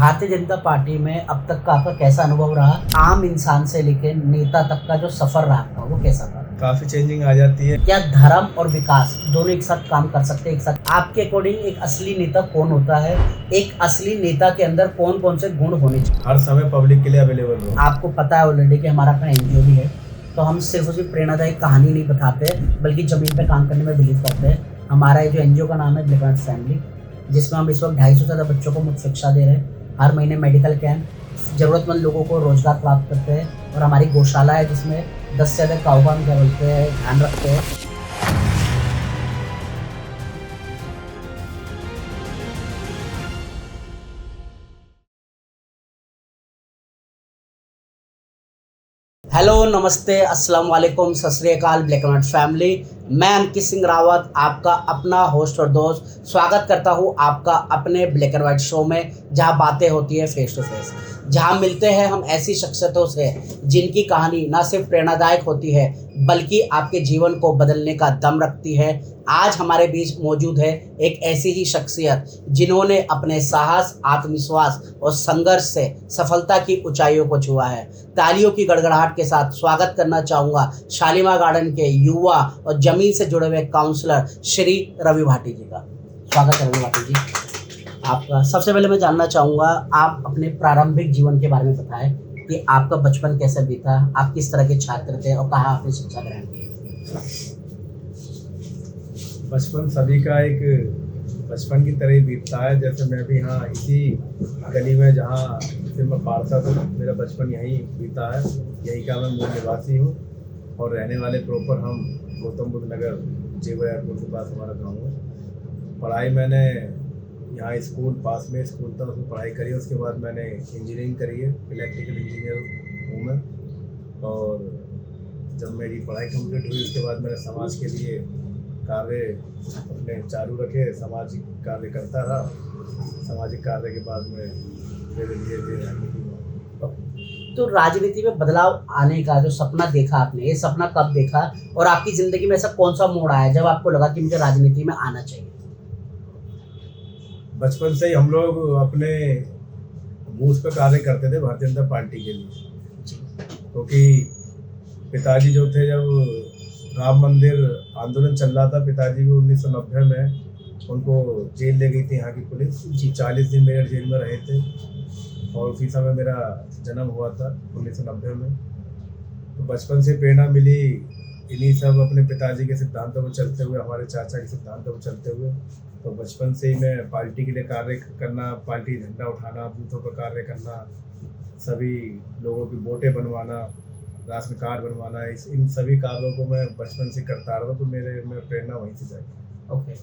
Bharatiya Janata party में अब तक का आपका कैसा अनुभव रहा? आम इंसान से लेकर नेता तक का जो सफर रहा आपका वो कैसा था? काफी चेंजिंग आ जाती है। क्या धर्म और विकास दोनों एक साथ काम कर सकते हैं? एक साथ आपके अकॉर्डिंग एक असली नेता कौन होता है? एक असली नेता के अंदर कौन कौन से गुण होने चाहिए? हर समय पब्लिक के लिए अवेलेबल हो। आपको पता है ऑलरेडी कि हमारा अपना एनजीओ भी है, तो हम सिर्फ और सिर्फ प्रेरणादायक कहानी नहीं बताते बल्कि ज़मीन पे काम करने में बिलीव करते हैं। हमारा ये जो एनजीओ का नाम है ब्लैक एंड फैमिली, जिसमें हम इस वक्त 250 से ज़्यादा बच्चों को मुफ्त शिक्षा दे रहे हैं। हर महीने मेडिकल कैंप, ज़रूरतमंद लोगों को रोज़गार प्राप्त करते हैं। और हमारी गौशाला है जिसमें 10 से ज़्यादा काऊ का हम क्या बोलते हैं ध्यान रखते हैं। हेलो, नमस्ते, अस्सलाम वालेकुम, सत श्री अकाल। ब्लैक एंड फैमिली, मैं अंकित सिंह रावत आपका अपना होस्ट और दोस्त स्वागत करता हूं आपका अपने ब्लैक एंड वाइट शो में, जहां बातें होती है फेस टू फेस, जहां मिलते हैं हम ऐसी शख्सियतों से जिनकी कहानी ना सिर्फ प्रेरणादायक होती है बल्कि आपके जीवन को बदलने का दम रखती है। आज हमारे बीच मौजूद है एक ऐसी ही शख्सियत जिन्होंने अपने साहस, आत्मविश्वास और संघर्ष से सफलता की ऊंचाइयों को छुआ है। तालियों की गड़गड़ाहट के साथ स्वागत करना चाहूँगा शालीमार गार्डन के युवा और जमीन से जुड़े हुए काउंसलर श्री रवि भाटी जी का। स्वागत है रवि भाटी जी आपका। सबसे पहले मैं जानना चाहूँगा, आप अपने प्रारंभिक जीवन के बारे में बताएं कि आपका बचपन कैसे बीता, आप किस तरह के छात्र थे और कहाँ आपने शिक्षा ग्रहण की? बचपन सभी का एक बचपन की तरह ही बीतता है। जैसे मैं भी यहाँ इसी गली में जहाँ से मैं पारसा था, मेरा बचपन यहीं बीता है। यहीं का मैं मूल निवासी हूँ और रहने वाले प्रॉपर हम गौतम बुद्ध नगर जेवर एयरपोर्ट के पास हमारा गाँव है। पढ़ाई मैंने यहाँ स्कूल पास में स्कूल था, उसमें पढ़ाई करी। उसके बाद मैंने इंजीनियरिंग करी है, इलेक्ट्रिकल इंजीनियर हूँ मैं। और जब मेरी पढ़ाई कंप्लीट हुई उसके बाद मैंने समाज के लिए कार्य अपने चालू रखे, सामाजिक कार्य करता रहा। सामाजिक कार्य के बाद में धीरे धीरे राजनीति में। तो राजनीति में बदलाव आने का जो सपना देखा आपने, ये सपना कब देखा और आपकी ज़िंदगी में ऐसा कौन सा मोड़ आया जब आपको लगा कि मुझे राजनीति में आना चाहिए? बचपन से ही हम लोग अपने बूथ पर कार्य करते थे भारतीय जनता पार्टी के लिए, क्योंकि पिताजी जो थे, जब राम मंदिर आंदोलन चल रहा था, पिताजी को 1990 में उनको जेल ले गई थी यहाँ की पुलिस। 40 दिन मेरे जेल में रहे थे और उसी समय मेरा जन्म हुआ था 1990 में। तो बचपन से प्रेरणा मिली इन्हीं सब अपने पिताजी के सिद्धांतों पर चलते हुए, हमारे चाचा के सिद्धांतों पर चलते हुए। तो बचपन से ही मैं पार्टी के लिए कार्य करना, पार्टी झंडा उठाना, बूथों पर कार्य करना, सभी लोगों की वोटें बनवाना, राशन कार्ड बनवाना, इन सभी कार्यों को मैं बचपन से करता रहा। तो मेरे में प्रेरणा वहीं से जाएगी। ओके,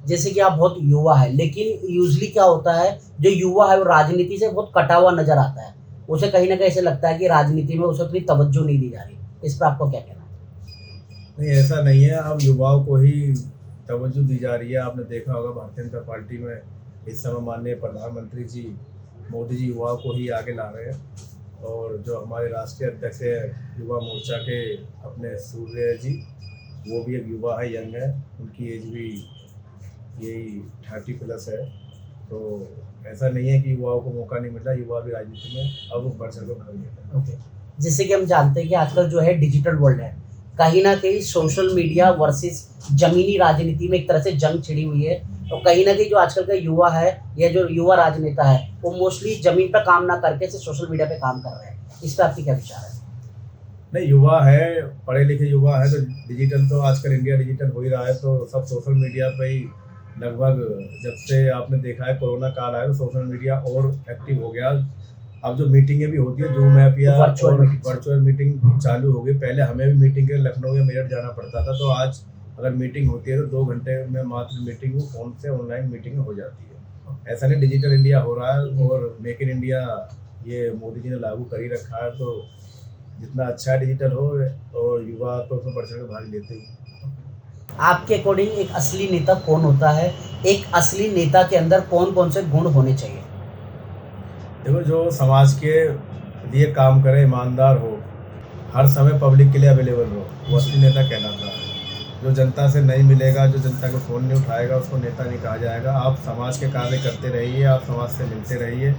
जैसे कि आप बहुत युवा है, लेकिन यूजली क्या होता है, जो युवा है वो राजनीति से बहुत कटा हुआ नजर आता है। उसे कहीं ना कहीं ऐसे लगता है कि राजनीति में उसे उतनी तवज्जो नहीं दी जा रही। इस पर आपको क्या कहना है? नहीं, ऐसा नहीं है। अब युवाओं को ही तवज्जो दी जा रही है। आपने देखा होगा भारतीय जनता पार्टी में इस समय माननीय प्रधानमंत्री जी मोदी जी युवाओं को ही आगे ला रहे हैं। और जो हमारे राष्ट्रीय अध्यक्ष है युवा मोर्चा के अपने सूर्य जी, वो भी एक युवा है, यंग है। उनकी एज भी यही 30+ है। तो ऐसा नहीं है कि युवाओं को मौका नहीं मिला, युवा भी राजनीति में अब बढ़ चढ़ कर भाग लेता है। ओके, जैसे कि हम जानते हैं कि आजकल जो है डिजिटल वर्ल्ड है, कहीं ना कहीं सोशल मीडिया वर्सेस जमीनी राजनीति में एक तरह से जंग छिड़ी हुई है। और कहीं ना कहीं जो आजकल का युवा है या जो युवा राजनेता है वो मोस्टली जमीन पर काम ना करके सिर्फ सोशल मीडिया पे काम कर रहे हैं। इस पर आपकी क्या विचार है? नहीं, युवा है, पढ़े लिखे युवा है, तो डिजिटल तो आजकल इंडिया डिजिटल हो ही रहा है। तो सब सोशल मीडिया पे ही लगभग, जब से आपने देखा है कोरोना काल आया तो सोशल मीडिया और एक्टिव हो गया। अब जो मीटिंगें भी होती है जूम ऐप या वर्चुअल मीटिंग चालू हो गई। पहले हमें भी मीटिंग के लखनऊ या मेरठ जाना पड़ता था, तो आज अगर मीटिंग होती है तो 2 घंटे में मात्र मीटिंग फोन से ऑनलाइन मीटिंग हो जाती है। ऐसा नहीं, डिजिटल इंडिया हो रहा है और मेक इन इंडिया ये मोदी जी ने लागू कर ही रखा है। तो जितना अच्छा डिजिटल हो और युवा तो उसमें बढ़ चढ़ के भाग लेते ही। आपके अकॉर्डिंग एक असली नेता कौन होता है? एक असली नेता के अंदर कौन कौन से गुण होने चाहिए? देखो, जो समाज के लिए काम करे, ईमानदार हो, हर समय पब्लिक के लिए अवेलेबल हो, वो असली नेता कहलाता है। जो जनता से नहीं मिलेगा, जो जनता को फ़ोन नहीं उठाएगा, उसको नेता नहीं कहा जाएगा। आप समाज के कार्य करते रहिए, आप समाज से मिलते रहिए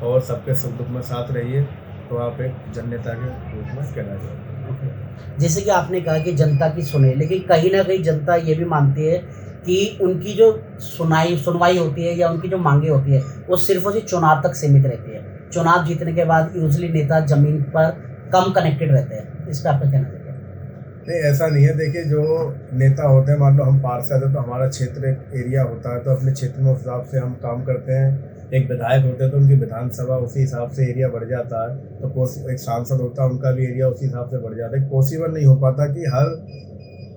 और सबके सुख दुख में साथ रहिए, तो आप एक जन नेता के रूप में कहला जाए। जैसे कि आपने कहा कि जनता की सुने, लेकिन कहीं ना कहीं जनता ये भी मानती है कि उनकी जो सुनवाई होती है या उनकी जो मांगे होती है वो सिर्फ और सिर्फ चुनाव तक सीमित रहती है। चुनाव जीतने के बाद यूजली नेता जमीन पर कम कनेक्टेड रहते हैं। इस पर आपका कहना चाहिए? नहीं, ऐसा नहीं है। देखिए, जो नेता होते हैं, मान लो हम पार्षद हैं तो हमारा क्षेत्र एक एरिया होता है, तो अपने क्षेत्र में उस हिसाब से हम काम करते हैं। एक विधायक होते हैं तो उनकी विधानसभा उसी हिसाब से एरिया बढ़ जाता है, तो एक सांसद होता है उनका भी एरिया उसी हिसाब से बढ़ जाता है। पॉसिबल नहीं हो पाता कि हर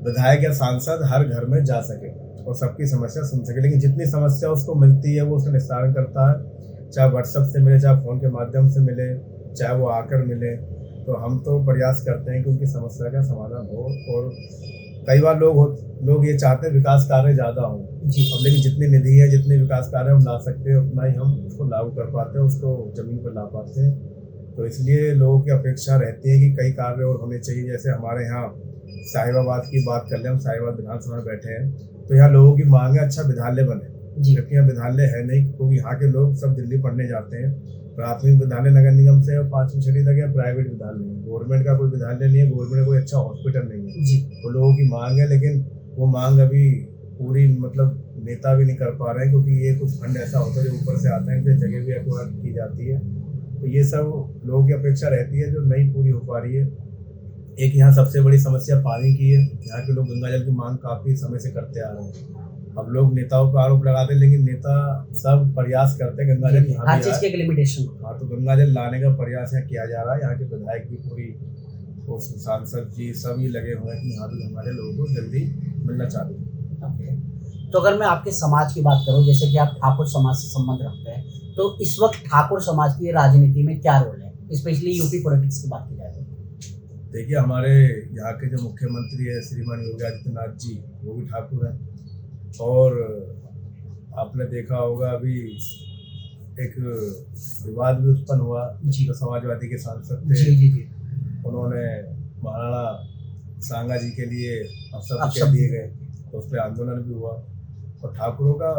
विधायक या सांसद हर घर में जा सके और सबकी समस्या सुन सके, लेकिन जितनी समस्या उसको मिलती है वो उसका निस्तारण करता है, चाहे व्हाट्सएप से मिले, चाहे फ़ोन के माध्यम से मिले, चाहे वो आकर मिले। तो हम तो प्रयास करते हैं कि उनकी समस्या का समाधान हो। और कई बार लोग ये चाहते हैं विकास कार्य ज़्यादा हों जी। अब, लेकिन जितनी निधि है, जितने विकास कार्य हम ला सकते हैं उतना ही हम उसको लागू कर पाते हैं, उसको ज़मीन पर ला पाते हैं। तो इसलिए लोगों की अपेक्षा रहती है कि कई कार्य और होने चाहिए। जैसे हमारे यहाँ साहिबाबाद की बात कर लें, हम साहिबाबाद विधानसभा में बैठे हैं, तो यहाँ लोगों की मांग है अच्छा विद्यालय बने, जबकि यहाँ विद्यालय है नहीं, क्योंकि यहाँ के लोग सब दिल्ली पढ़ने जाते हैं। प्राथमिक विद्यालय नगर निगम से और 5वीं छठी तक या प्राइवेट विद्यालय है, गवर्नमेंट का कोई विद्यालय नहीं है, गवर्नमेंट का कोई अच्छा हॉस्पिटल नहीं है जी। तो लोगों की मांग है, लेकिन वो मांग अभी पूरी मतलब नेता भी नहीं कर पा रहे हैं, क्योंकि ये कुछ फंड ऐसा होता है जो ऊपर से आता है, जो जगह भी एक्वायर की जाती है। तो ये सब लोगों की अपेक्षा रहती है जो नहीं पूरी हो पा रही है। एक यहाँ सबसे बड़ी समस्या पानी की है। यहाँ के लोग गंगा जल की मांग काफ़ी समय से करते आ रहे हैं। अब लोग नेताओं पर आरोप लगाते हैं, लेकिन नेता सब प्रयास करते हैं गंगा जल यहाँ हर चीज़ की एक लिमिटेशन। हाँ, तो गंगा जल लाने का प्रयास यहाँ किया जा रहा है। यहाँ के विधायक भी पूरी और सांसद जी सभी लगे हुए हैं कि यहाँ भी गंगा जल लोगों को जल्दी मिलना चाहिए। तो अगर मैं आपके समाज की बात करूं, जैसे कि आप ठाकुर समाज से संबंध रखते हैं, तो इस वक्त ठाकुर समाज की राजनीति में क्या रोल है, स्पेशली यूपी पॉलिटिक्स की बात की जाए तो? देखिए, हमारे यहाँ के जो मुख्यमंत्री है श्रीमान योगी आदित्यनाथ जी, वो भी ठाकुर हैं। और आपने देखा होगा अभी एक विवाद भी उत्पन्न हुआ जो समाजवादी के सांसद थे, जी। उन्होंने महाराणा सांगा जी के लिए अपशब्द कह दिए गए, तो उस पर आंदोलन भी हुआ। और ठाकुरों का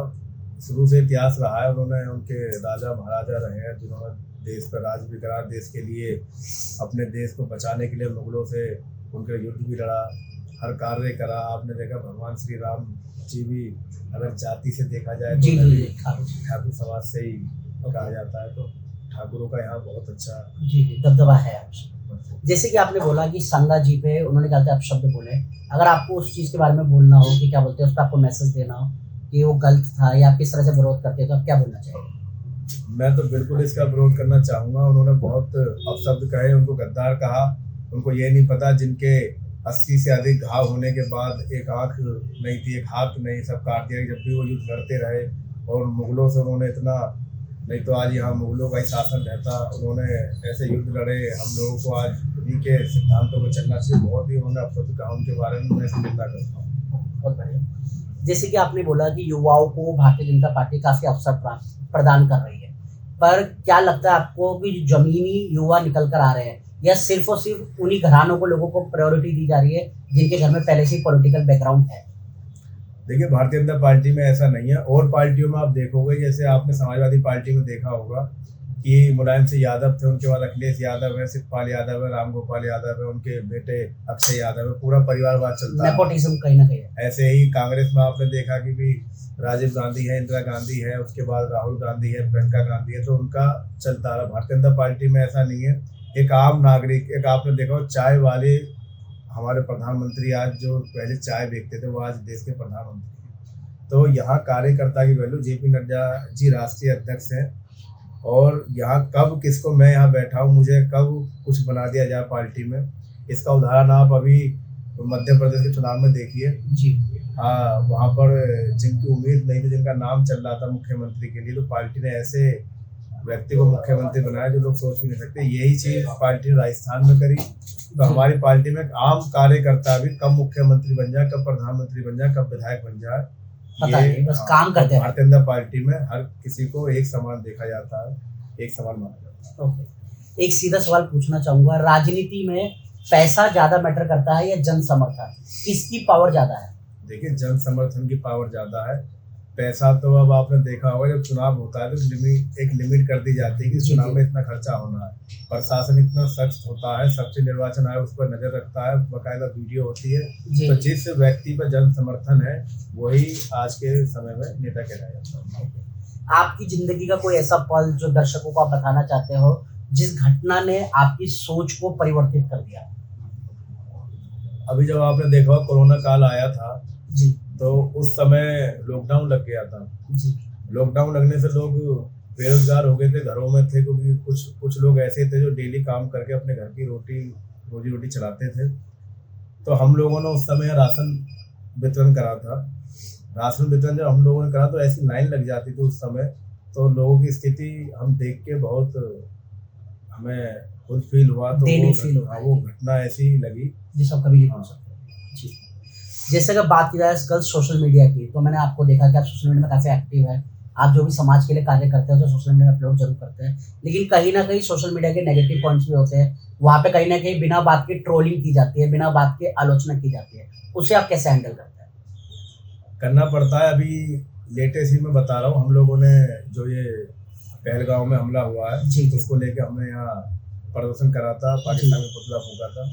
शुरू से इतिहास रहा है, उन्होंने उनके राजा महाराजा रहे हैं जिन्होंने देश पर राज भी करा, देश के लिए अपने देश को बचाने के लिए मुगलों से उनके युद्ध भी लड़ा, हर कार्य करा। आपने देखा भगवान श्री राम जी भी अगर जाति से देखा जाए तो ठाकुर समाज से ही कहा जाता है, तो ठाकुरों का यहाँ बहुत अच्छा दबदबा है। जैसे कि आपने बोला कि संगा जी पे उन्होंने कहा था अपशब्द बोले, अगर आपको उस चीज़ के बारे में बोलना हो कि क्या बोलते हैं, उस पर आपको मैसेज देना हो कि वो गलत था या आप किस तरह से विरोध करते हैं, तो आप क्या बोलना चाहिए? मैं तो बिल्कुल इसका विरोध करना चाहूँगा। उन्होंने बहुत अपशब्द कहे, उनको गद्दार कहा। उनको ये नहीं पता जिनके 80 से अधिक घाव होने के बाद एक आँख नहीं थी, एक हाथ नहीं, सब काट दिया। जब भी वो युद्ध लड़ते रहे और मुगलों से उन्होंने इतना, नहीं तो आज यहाँ मुगलों का ही शासन रहता। उन्होंने ऐसे युद्ध लड़े, हम लोगों को आज उन्हीं के सिद्धांतों पर चलना चाहिए। बहुत ही उन्होंने अपशब्द कहा, उनके बारे में मैं निंदा करता हूँ। बहुत बढ़िया। जैसे कि आपने बोला कि युवाओं को भारतीय जनता पार्टी काफ़ी अवसर प्रदान कर रही है, पर क्या लगता है आपको कि जमीनी युवा निकल कर आ रहे हैं या सिर्फ और सिर्फ उन्हीं घरानों को लोगों को प्रायोरिटी दी जा रही है जिनके घर में पहले से ही पॉलिटिकल बैकग्राउंड है? देखिए, भारतीय जनता पार्टी में ऐसा नहीं है। और पार्टियों में आप देखोगे, जैसे आपने समाजवादी पार्टी में देखा होगा कि मुलायम सिंह यादव थे, उनके बाद अखिलेश यादव है, शिवपाल यादव है, राम गोपाल यादव है, उनके बेटे अक्षय यादव है, पूरा परिवारवाद चलता है। नेपोटिज्म कहीं ना कहीं। ऐसे ही कांग्रेस में आपने देखा कि भी राजीव गांधी है, इंदिरा गांधी है, उसके बाद राहुल गांधी है, प्रियंका गांधी है, तो उनका चलता रहा। भारतीय जनता पार्टी में ऐसा नहीं है। एक आम नागरिक, एक आपने देखा हो चाय वाले हमारे प्रधानमंत्री, आज जो पहले चाय बेचते थे वो आज देश के प्रधानमंत्री हैं। तो यहाँ कार्यकर्ता की वैल्यू, जेपी नड्डा जी राष्ट्रीय अध्यक्ष हैं, और यहाँ कब किसको, मैं यहाँ बैठा हूँ, मुझे कब कुछ बना दिया जाए पार्टी में, इसका उदाहरण आप अभी मध्य प्रदेश के चुनाव में देखिए जी। हाँ, वहाँ पर जिनकी उम्मीद नहीं थी, जिनका नाम चल रहा था मुख्यमंत्री के लिए, तो पार्टी ने ऐसे व्यक्ति को मुख्यमंत्री बनाया जो लोग सोच भी नहीं सकते। यही चीज़ पार्टी ने राजस्थान में करी। तो हमारी पार्टी में आम कार्यकर्ता भी कब मुख्यमंत्री बन जाए, कब प्रधानमंत्री बन जाए, कब विधायक बन जाए, ये बस काम करते हैं। भारतीय जनता पार्टी में हर किसी को एक समान देखा जाता है, एक समान माना जाता है। एक सीधा सवाल पूछना चाहूंगा, राजनीति में पैसा ज्यादा मैटर करता है या जन समर्थन, किसकी पावर ज्यादा है? देखिए, जन समर्थन की पावर ज़्यादा है। पैसा तो अब आपने देखा होगा जब चुनाव होता है तो एक लिमिट कर दी जाती है कि जी, चुनाव जी। में इतना खर्चा होना है। प्रशासन इतना सख्त होता है, सबसे निर्वाचन आयोग उस पर नजर रखता है, बकायदा वीडियो होती है। जी। तो जिस व्यक्ति पर जन समर्थन है वही आज के समय में नेता कहलाया जाता है। आपकी जिंदगी का कोई ऐसा पल जो दर्शकों को आप बताना चाहते हो जिस घटना ने आपकी सोच को परिवर्तित कर दिया? अभी जब आपने देखा कोरोना काल आया था जी, तो उस समय लॉकडाउन लग गया था। जी, लॉकडाउन लगने से लोग बेरोजगार हो गए थे, घरों में थे, क्योंकि कुछ लोग ऐसे थे जो डेली काम करके अपने घर की रोजी रोटी चलाते थे। तो हम लोगों ने उस समय राशन वितरण करा था। राशन वितरण जब हम लोगों ने करा तो ऐसी लाइन लग जाती थी उस समय, तो लोगों की स्थिति हम देख के बहुत हमें खुद फील हुआ। तो डेली फील होता है। वो घटना ऐसी लगी जिस आप कभी नहीं भूल सकते। जी। जैसे अगर बात की जाए कल सोशल मीडिया की, तो मैंने आपको देखा कि आप सोशल मीडिया में काफ़ी एक्टिव है। आप जो भी समाज के लिए कार्य करते हैं उसे सोशल मीडिया में अपलोड जरूर करते हैं, लेकिन कहीं ना कहीं सोशल मीडिया के नेगेटिव पॉइंट्स भी होते हैं। वहाँ पे कहीं ना कहीं बिना बात की ट्रोलिंग की जाती है, बिना बात की आलोचना की जाती है। उसे आप कैसे हैंडल करते हैं? करना पड़ता है। अभी लेटेस्ट ही मैं बता रहा हूँ, हम लोगों ने जो ये पहलगांव में हमला हुआ है जी, जी। उसको लेके हमने यहाँ प्रदर्शन करा था, पाकिस्तान में पुतला फूका था।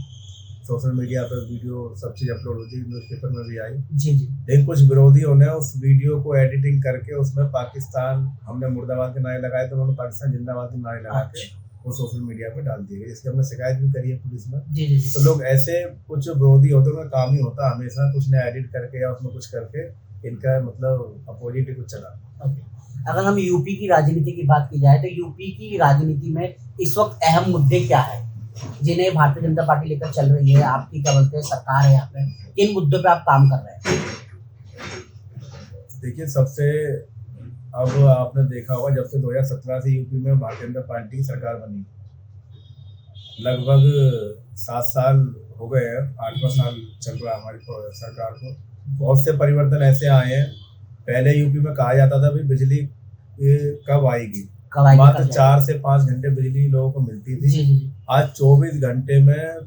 सोशल मीडिया पर वीडियो सब चीज़ अपलोड होती, न्यूज़पेपर में भी आई। जी, जी। लेकिन कुछ विरोधियों ने उस वीडियो को एडिटिंग करके उसमें पाकिस्तान, हमने मुर्दाबाद के नारे लगाए तो उन्होंने पाकिस्तान जिंदाबाद के नारे लगा के वो सोशल मीडिया पे डाल दिए गए, जिसकी हमने शिकायत भी करी है पुलिस में। जी, जी, जी। तो लोग ऐसे कुछ विरोधी होते हैं, उनका काम ही होता है हमेशा कुछ ने एडिट करके या उसमें कुछ करके इनका मतलब अपोजिट ही कुछ चला। ओके। अगर हम यूपी की राजनीति की बात की जाए तो यूपी की राजनीति में इस वक्त अहम मुद्दे क्या है जिन्हें भारतीय जनता पार्टी लेकर चल रही है? आपकी क्या बोलते हैं सरकार है यहाँ पे, किन मुद्दों पे आप काम कर रहे हैं? देखिए, सबसे अब आपने देखा होगा जब से 2017 से यूपी में भारतीय जनता पार्टी की सरकार बनी, लगभग 7 साल हो गए हैं, 8वां साल चल रहा है हमारी सरकार को। बहुत से परिवर्तन ऐसे आए हैं। पहले यूपी में कहा जाता था भाई बिजली कब आएगी, मात्र 4 से 5 घंटे बिजली लोगों को मिलती थी। जी, जी, जी। आज 24 घंटे में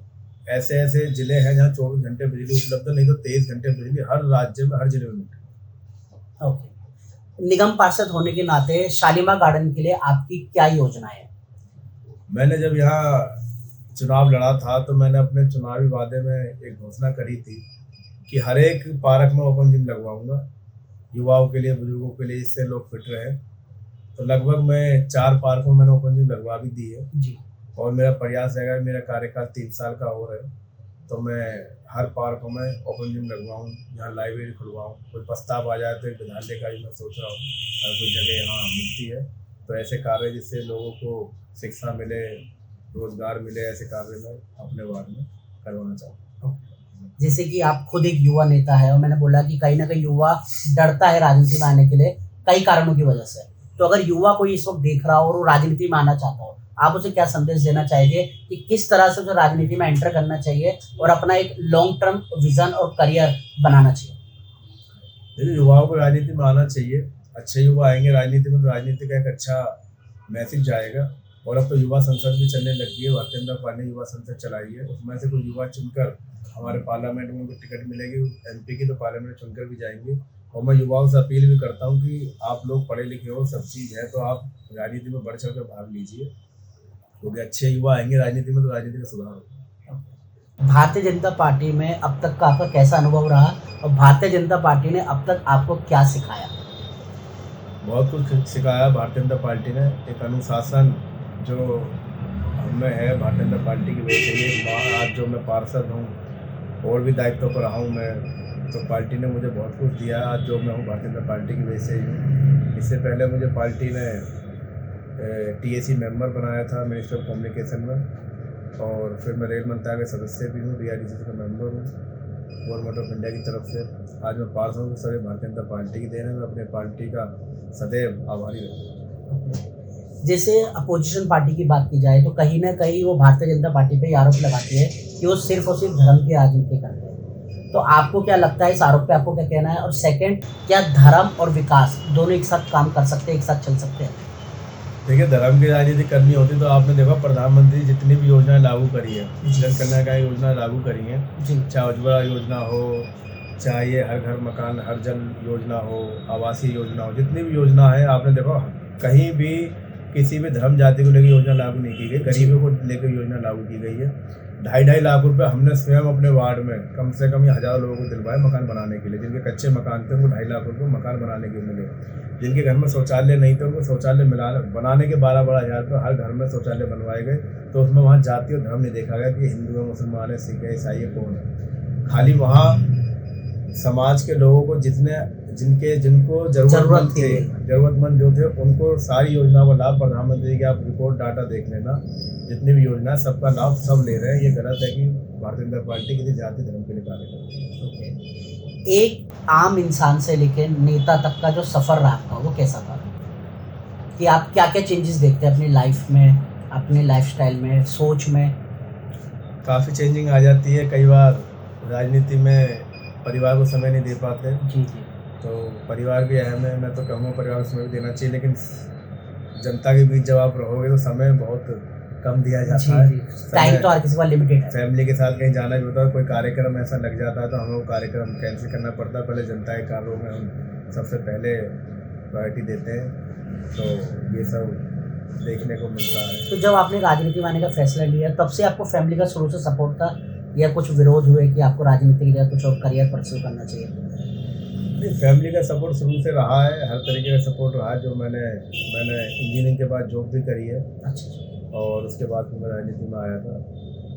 ऐसे ऐसे जिले हैं जहाँ 24 घंटे बिजली उपलब्ध है, नहीं तो 23 घंटे बिजली हर राज्य में हर जिले में मिलती है। ओके। निगम पार्षद होने के नाते शालीमार गार्डन के लिए आपकी क्या योजना है? मैंने जब यहाँ चुनाव लड़ा था तो मैंने अपने चुनावी वादे में एक घोषणा करी थी कि हर एक पार्क में ओपन जिम लगवाऊंगा युवाओं के लिए, बुजुर्गों के लिए, जिससे लोग फिट रहे। तो लगभग मैं 4 पार्कों में मैंने ओपन जिम लगवा भी दी है। जी। और मेरा प्रयास रहेगा, मेरा कार्यकाल 3 साल का हो रहा है तो मैं हर पार्कों में ओपन जिम लगवाऊँ, यहाँ लाइब्रेरी खुलवाऊँ। कोई प्रस्ताव आ जाए तो एक विद्यालय का भी मैं सोच रहा हूँ, अगर कोई जगह यहाँ मिलती है तो ऐसे कार्य जिससे लोगों को शिक्षा मिले, रोजगार मिले, ऐसे कार्य मैं अपने वार्ड में करवाना चाहता हूँ। जैसे कि आप खुद एक युवा नेता है और मैंने बोला कि कहीं ना कहीं युवा डरता है राजनीति में आने के लिए कई कारणों की वजह से। तो अगर युवा कोई इस वक्त देख रहा हो और वो राजनीति में आना चाहता हो, आप उसे क्या संदेश देना चाहेंगे कि किस तरह से उसे राजनीति में एंटर करना चाहिए और अपना एक लॉन्ग टर्म विजन और करियर बनाना चाहिए? देखिए, युवाओं को राजनीति में आना चाहिए। अच्छे युवा आएंगे राजनीति में तो राजनीति का एक अच्छा मैसेज जाएगा। और अब तो युवा संसद भी चलने लगी है, भारतीय जनता पार्टी ने युवा संसद चलाई है, उसमें से कुछ युवा चुनकर हमारे पार्लियामेंट में उनको टिकट मिलेगी एमपी की, तो पार्लियामेंट चुनकर भी जाएंगे। और मैं युवाओं से अपील भी करता हूँ कि आप लोग पढ़े लिखे हो, सब चीज़ है, तो आप राजनीति में बढ़ चढ़ कर भाग लीजिए, क्योंकि अच्छे युवा आएंगे राजनीति में तो राजनीति का सुधार होगा। भारतीय जनता पार्टी में अब तक का आपका कैसा अनुभव रहा और भारतीय जनता पार्टी ने अब तक आपको क्या सिखाया? बहुत कुछ सिखाया भारतीय जनता पार्टी ने। एक अनुशासन जो हमें है भारतीय जनता पार्टी की वजह से, आज जो मैं पार्षद हूँ और भी दायित्व पर रहा हूँ मैं, तो पार्टी ने मुझे बहुत कुछ दिया। आज जो मैं हूँ भारतीय जनता पार्टी की वजह से ही हूँ। इससे पहले मुझे पार्टी ने TAC मेंबर बनाया था मिनिस्टर ऑफ कम्युनिकेशन में, और फिर मैं रेल मंत्रालय का सदस्य भी हूँ, DRDC का मेंबर हूँ गवर्नमेंट ऑफ इंडिया की तरफ से। आज मैं पार्षद हूँ, सभी भारतीय जनता पार्टी की देन है। मैं अपने पार्टी का सदैव आभारी रहूँगा। जैसे अपोजिशन पार्टी की बात की जाए तो कहीं ना कहीं वो भारतीय जनता पार्टी पे आरोप लगाती है कि वो सिर्फ और सिर्फ धर्म की राजनीति करते हैं। तो आपको क्या लगता है इस आरोप पे, आपको क्या कहना है? और सेकंड, क्या धर्म और विकास दोनों एक साथ काम कर सकते हैं, एक साथ चल सकते हैं? देखिए, धर्म की राजनीति करनी होती तो आपने देखा प्रधानमंत्री जितनी भी योजनाएं लागू करी है, जन कल्याणकारी योजना लागू करी है, जी। चाहे उज्ज्वला योजना हो, चाहिए, हर घर मकान, हर जन योजना हो, आवासीय योजना हो, जितनी भी योजना है आपने देखो कहीं भी किसी भी धर्म जाति को लेकर योजना लागू नहीं की गई, गरीबों को लेकर योजना लागू की गई है। 2.5 लाख रुपए हमने स्वयं अपने वार्ड में कम से कम ये 1000 लोगों को दिलवाए मकान बनाने के लिए, जिनके कच्चे मकान थे उनको 2.5 लाख रुपए मकान बनाने के मिले, जिनके घर में शौचालय नहीं थे उनको शौचालय बनाने के 12-12 हज़ार रुपये हर घर में शौचालय बनवाए गए। तो उसमें वहाँ जाति और धर्म नहीं देखा गया कि हिंदू है, मुसलमान है, सिख है, ईसाई है, कौन है। खाली वहाँ समाज के लोगों को जिनको जरूरतमंद जो थे उनको सारी योजनाओं का लाभ, प्रधानमंत्री की आप रिपोर्ट डाटा देख लेना, जितनी भी योजना सबका लाभ सब ले रहे हैं। ये गलत है कि भारतीय जनता पार्टी किसी जाति धर्म के लिए कार्य करती है। एक आम इंसान से लेकर नेता तक का जो सफ़र रहा आपका वो कैसा था, कि आप क्या क्या चेंजेस देखते हैं अपनी लाइफ में, अपने लाइफस्टाइल में, सोच में? काफ़ी चेंजिंग आ जाती है। कई बार राजनीति में परिवार को समय नहीं दे पाते, जी जी, तो परिवार भी अहम है। मैं तो कहूँगा परिवार को समय भी देना चाहिए, लेकिन जनता के बीच जब आप रहोगे तो समय बहुत कम दिया जाता है। टाइम तो हर किसी का लिमिटेड है। फैमिली के साथ कहीं जाना भी होता है, कोई कार्यक्रम ऐसा लग जाता है तो हमें वो कार्यक्रम कैंसिल करना पड़ता है। पहले जनता के कार्यों में हम सबसे पहले प्रायोरिटी देते हैं, तो ये सब देखने को मिलता है। तो जब आपने राजनीति में आने का फैसला लिया तब से आपको फैमिली का शुरू से सपोर्ट था या कुछ विरोध हुए कि आपको राजनीति की जगह कुछ और करियर परस्यू करना चाहिए? नहीं, फैमिली का सपोर्ट शुरू से रहा है, हर तरीके का सपोर्ट रहा है। जो मैंने इंजीनियरिंग के बाद जॉब भी करी है। अच्छा, और उसके बाद मैं राजनीति में आया था,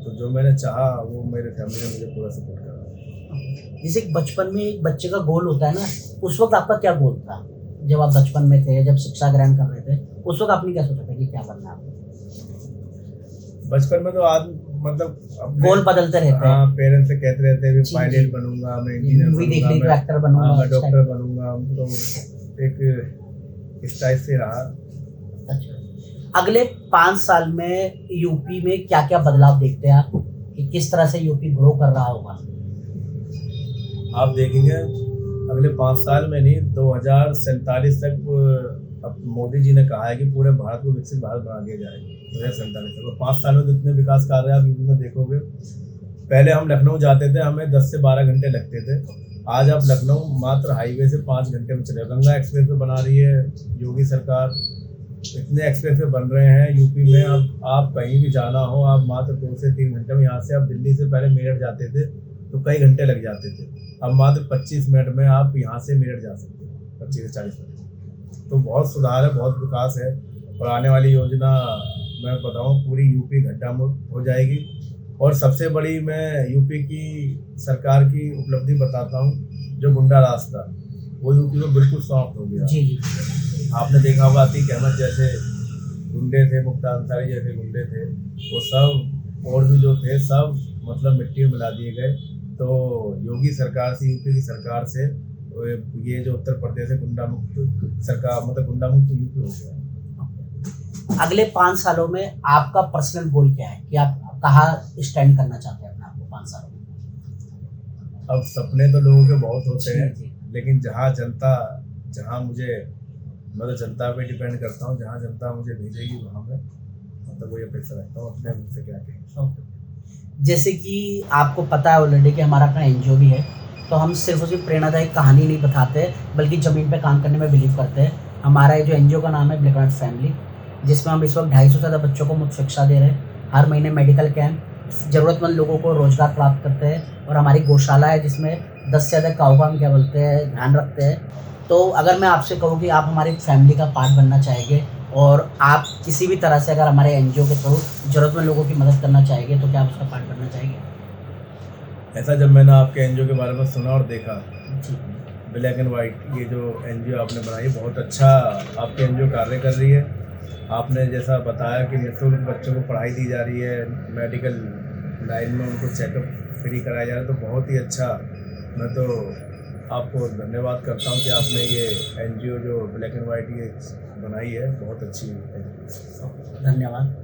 तो जो मैंने चाहा वो मेरे फैमिली ने मुझे पूरा सपोर्ट करा। जैसे बचपन में एक बच्चे का गोल होता है ना, उस वक्त आपका क्या गोल था जब आप बचपन में थे, जब शिक्षा ग्रहण कर रहे थे, उस वक्त आपने क्या सोचा था कि क्या बनना है आपको? बचपन में तो मतलब गोल बदलते रहते हैं। हाँ, पेरेंट्स से कहते रहते हैं पायलट बनूंगा, मैं इंजीनियर बनूंगा, डॉक्टर बनूंगा, मैं डॉक्टर बनूंगा, तो एक इस टाइप से रहा। अच्छा, अगले 5 साल में यूपी में क्या क्या बदलाव देखते हैं आप, कि किस तरह से यूपी ग्रो कर रहा होगा? आप देखेंगे अगले 5 साल में नहीं, 2047 तक अब मोदी जी ने कहा है कि पूरे भारत को विकसित भारत बना दिया जाएगा 2047 तक। और 5 साल में जितने विकास कार्य आप यूपी में देखोगे, पहले हम लखनऊ जाते थे, हमें 10 से 12 घंटे लगते थे। आज आप लखनऊ मात्र हाईवे से 5 घंटे में चले। गंगा एक्सप्रेस वे बना रही है योगी सरकार, इतने एक्सप्रेस वे बन रहे हैं यूपी में। अब आप कहीं भी जाना हो, आप मात्र 2 से 3 घंटे में, यहाँ से आप दिल्ली से पहले मेरठ जाते थे तो कई घंटे लग जाते थे, अब मात्र 25 मिनट में आप यहाँ से मेरठ जा सकते हैं, 25 से 40 मिनट। तो बहुत सुधार है, बहुत विकास है। और आने वाली योजना मैं बताऊँ पूरी यूपी गड्ढा मुक्त हो जाएगी। और सबसे बड़ी मैं यूपी की सरकार की उपलब्धि बताता हूँ, जो गुंडा राज था वो यूपी में बिल्कुल समाप्त हो गया। जी, आपने देखा होगा अतीक अहमद जैसे गुंडे थे, मुख्तार अंसारी जैसे गुंडे थे, वो सब और भी जो थे सब मतलब मिट्टी में मिला दिए गए। तो योगी सरकार से, यूपी की सरकार से ये जो उत्तर प्रदेश है गुंडा मुक्त सरकार, मतलब गुंडा मुक्त यूपी हो गया। अगले 5 सालों में आपका पर्सनल गोल क्या है, कि आप कहाँ स्टैंड करना चाहते हैं अपने आप को 5 सालों में? अब सपने तो लोगों के बहुत होते हैं, जी। लेकिन जहाँ मुझे, मैं तो जनता पे डिपेंड करता हूँ, जहाँ जनता मुझे भेजेगी वहाँ मैं मतलब वही अपेक्षा रखता हूँ। अपने मुझसे क्या कहें। जैसे कि आपको पता है ऑलरेडी कि हमारा अपना एनजीओ भी है, तो हम सिर्फ उसकी प्रेरणादायक कहानी नहीं बताते बल्कि ज़मीन पे काम करने में बिलीव करते हैं। हमारा जो एनजीओ का नाम है ब्लैक एंड व्हाइट फैमिली, जिसमें हम इस वक्त 250 से ज़्यादा बच्चों को मुफ्त शिक्षा दे रहे हैं। हर महीने मेडिकल कैंप, ज़रूरतमंद लोगों को रोज़गार प्राप्त करते हैं। और हमारी गौशाला है जिसमें 10 से ज़्यादा काऊ का हम क्या बोलते हैं ध्यान रखते हैं। तो अगर मैं आपसे कहूँ कि आप हमारी फैमिली का पार्ट बनना चाहेंगे और आप किसी भी तरह से अगर हमारे एनजीओ के थ्रू ज़रूरतमंद लोगों की मदद करना चाहेंगे, तो क्या आप उसका पार्ट बनना चाहेंगे? ऐसा जब मैंने आपके एनजीओ के बारे में सुना और देखा, जी, ब्लैक एंड वाइट ये जो एनजीओ आपने बनाई बहुत अच्छा आपकी एनजीओ कार्य कर रही है। आपने जैसा बताया कि निःशुल्क बच्चों को पढ़ाई दी जा रही है, मेडिकल लाइन में उनको चेकअप फ्री कराया जा रहा है, तो बहुत ही अच्छा। मैं तो आपको धन्यवाद करता हूँ कि आपने ये एनजीओ जो ब्लैक एंड वाइट ये बनाई है, बहुत अच्छी है। धन्यवाद।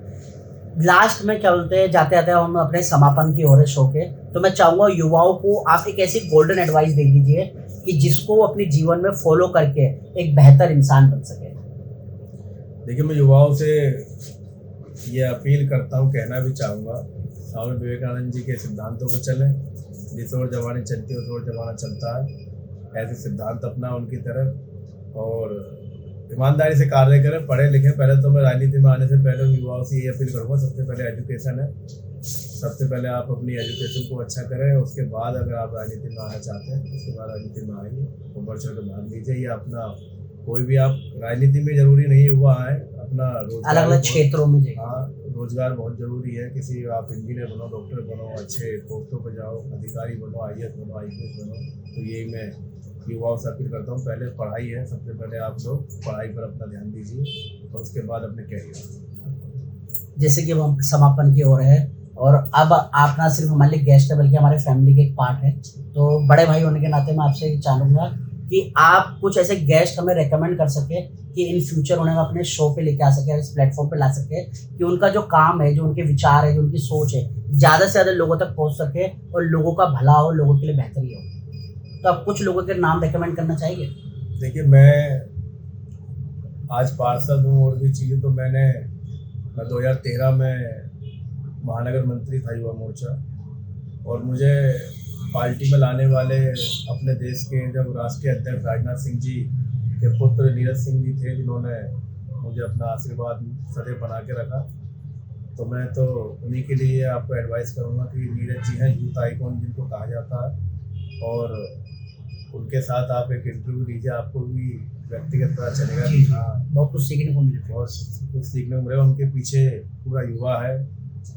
लास्ट में क्या बोलते हैं, जाते जाते हम अपने समापन की ओर है शो के, तो मैं चाहूँगा युवाओं को आप एक ऐसी गोल्डन एडवाइस दे दीजिए कि जिसको वो अपने जीवन में फॉलो करके एक बेहतर इंसान बन सके। देखिए, मैं युवाओं से ये अपील करता हूँ, कहना भी चाहूँगा, स्वामी विवेकानंद जी के सिद्धांतों पर चलें, जिस ओर जवानी चलती है उस ओर जमाना चलता है, ऐसे सिद्धांत अपना उनकी तरह, और ईमानदारी से कार्य करें, पढ़े लिखें। पहले तो मैं राजनीति में आने से पहले उन युवाओं से यही अपील करूँगा, सबसे पहले एजुकेशन है, सबसे पहले आप अपनी एजुकेशन को अच्छा करें, उसके बाद अगर आप राजनीति में आना चाहते हैं उसके बाद राजनीति में आइए, वो बढ़ चढ़ कर भाग लीजिए। या अपना कोई भी, आप राजनीति में जरूरी नहीं हुआ है, अपना रोजगार अलग अलग क्षेत्रों में जाइए। हाँ, रोजगार बहुत जरूरी है। किसी आप इंजीनियर बनो, डॉक्टर बनो, अच्छे पोस्टों पर जाओ, अधिकारी बनो, IAS बनो, IPS बनो। तो यही मैं युवाओं से अपील करता हूँ, पहले पढ़ाई है, सबसे पहले आप लोग पढ़ाई पर अपना ध्यान दीजिए और उसके बाद अपने कैरियर। जैसे कि अब हम समापन की ओर है, और अब आप ना सिर्फ हमारे लिए गेस्ट है बल्कि हमारे फैमिली के एक पार्ट है, तो बड़े भाई होने के नाते मैं आपसे चाहूँगा कि आप कुछ ऐसे गेस्ट हमें रेकमेंड कर सके कि इन फ्यूचर उन्हें अपने शो पे लेके आ सके, इस प्लेटफॉर्म पे ला सके, कि उनका जो काम है, जो उनके विचार है, जो उनकी सोच है, ज़्यादा से ज़्यादा लोगों तक पहुँच सके और लोगों का भला हो, लोगों के लिए बेहतरी हो। तो आप कुछ लोगों के नाम रेकमेंड करना चाहेंगे? देखिए, मैं आज पार्षद हूँ और भी चीज़ें, तो मैं 2013 में महानगर मंत्री था युवा मोर्चा, और मुझे पार्टी में लाने वाले अपने देश के जब राष्ट्रीय अध्यक्ष राजनाथ सिंह जी के पुत्र नीरज सिंह जी थे, जिन्होंने मुझे अपना आशीर्वाद सदैव बना के रखा। तो मैं तो उन्हीं के लिए आपको एडवाइस करूँगा कि नीरज जी हैं यूथ आइकॉन जिनको कहा जाता है, और उनके साथ आप एक इंटरव्यू लीजिए, आपको भी व्यक्तिगत पता चलेगा कि हाँ, बहुत कुछ सीखने को मिलेगा। बहुत कुछ सीखने को मिलेगा। उनके पीछे पूरा युवा है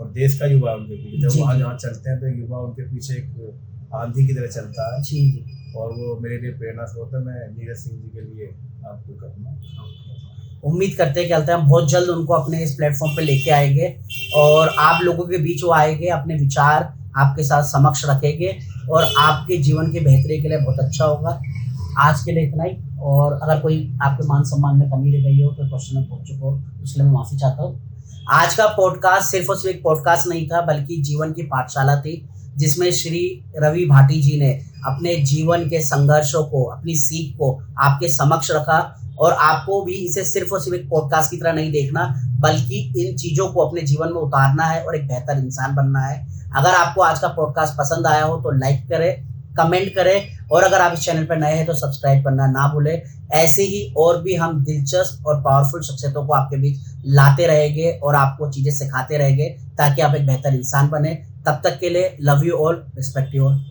और देश का युवा उनके पीछे, जब वहाँ जहाँ चलते हैं तो युवा उनके पीछे एक आंधी की तरह चलता है। जी जी। और वो मेरे लिए प्रेरणा स्रोत है। मैं नीरज सिंह जी के लिए आपको कहूँगा। उम्मीद करते हैं कि हम बहुत जल्द उनको अपने इस प्लेटफॉर्म पे लेके आएंगे और आप लोगों के बीच वो आएंगे, अपने विचार आपके साथ समक्ष रखेंगे और आपके जीवन की बेहतरी के लिए बहुत अच्छा होगा। आज के लिए इतना ही, और अगर कोई आपके मान सम्मान में कमी रह गई हो, कोई क्वेश्चन में पूछ चुका हो, उसके लिए मैं माफ़ी चाहता हूँ। आज का पॉडकास्ट सिर्फ और सिर्फ एक पॉडकास्ट नहीं था, बल्कि जीवन की पाठशाला थी, जिसमें श्री रवि भाटी जी ने अपने जीवन के संघर्षों को, अपनी सीख को आपके समक्ष रखा। और आपको भी इसे सिर्फ और सिर्फ एक पॉडकास्ट की तरह नहीं देखना, बल्कि इन चीज़ों को अपने जीवन में उतारना है और एक बेहतर इंसान बनना है। अगर आपको आज का पॉडकास्ट पसंद आया हो तो लाइक करें, कमेंट करें, और अगर आप इस चैनल पर नए हैं तो सब्सक्राइब करना ना भूलें। ऐसे ही और भी हम दिलचस्प और पावरफुल शख्सियतों को आपके बीच लाते रहेंगे और आपको चीज़ें सिखाते रहेंगे, ताकि आप एक बेहतर इंसान बने। तब तक के लिए love you all, respect you all.